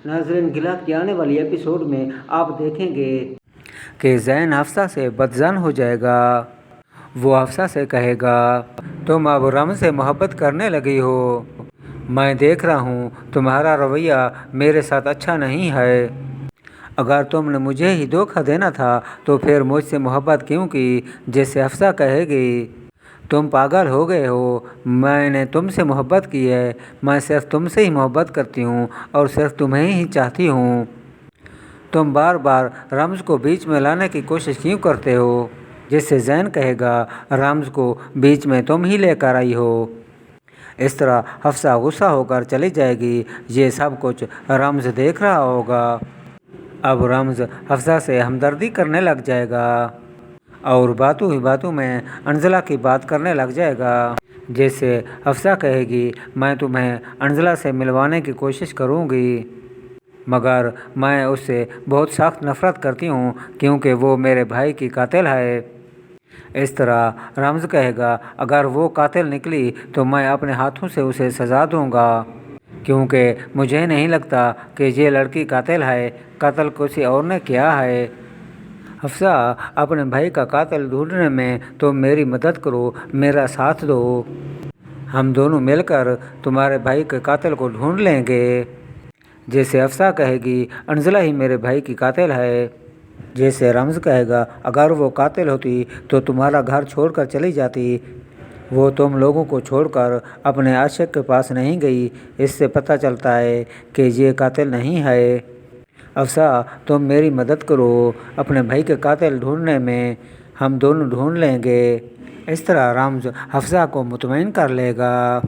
ناظرین، گلا کی آنے والی ایپیسوڈ میں آپ دیکھیں گے کہ زین حفصہ سے بدظن ہو جائے گا۔ وہ حفصہ سے کہے گا تم اب رمز سے محبت کرنے لگی ہو، میں دیکھ رہا ہوں تمہارا رویہ میرے ساتھ اچھا نہیں ہے۔ اگر تم نے مجھے ہی دھوکہ دینا تھا تو پھر مجھ سے محبت کیوں کی؟ جیسے حفصہ کہے گی تم پاگل ہو گئے ہو، میں نے تم سے محبت کی ہے، میں صرف تم سے ہی محبت کرتی ہوں اور صرف تمہیں ہی چاہتی ہوں، تم بار بار رمز کو بیچ میں لانے کی کوشش کیوں کرتے ہو؟ جس سے زین کہے گا رمز کو بیچ میں تم ہی لے کر آئی ہو۔ اس طرح حفصہ غصہ ہو کر چلی جائے گی۔ یہ سب کچھ رمز دیکھ رہا ہوگا۔ اب رمز حفصہ سے ہمدردی کرنے لگ جائے گا اور باتوں ہی باتوں میں انزلہ کی بات کرنے لگ جائے گا۔ جیسے حفصہ کہے گی میں تمہیں انزلہ سے ملوانے کی کوشش کروں گی، مگر میں اس سے بہت سخت نفرت کرتی ہوں کیونکہ وہ میرے بھائی کی قاتل ہے۔ اس طرح رمز کہے گا اگر وہ قاتل نکلی تو میں اپنے ہاتھوں سے اسے سزا دوں گا، کیونکہ مجھے نہیں لگتا کہ یہ لڑکی قاتل ہے، قتل کسی اور نے کیا ہے۔ حفصہ اپنے بھائی کا قاتل ڈھونڈنے میں تم میری مدد کرو، میرا ساتھ دو، ہم دونوں مل کر تمہارے بھائی کے قاتل کو ڈھونڈ لیں گے۔ جیسے حفصہ کہے گی انزلہ ہی میرے بھائی کی قاتل ہے۔ جیسے رمز کہے گا اگر وہ قاتل ہوتی تو تمہارا گھر چھوڑ کر چلی جاتی، وہ تم لوگوں کو چھوڑ کر اپنے عاشق کے پاس نہیں گئی، اس سے پتہ چلتا ہے کہ یہ قاتل نہیں ہے۔ حفصہ تم میری مدد کرو اپنے بھائی کے قاتل ڈھونڈنے میں، ہم دونوں ڈھونڈ لیں گے۔ اس طرح رمز حفصہ کو مطمئن کر لے گا۔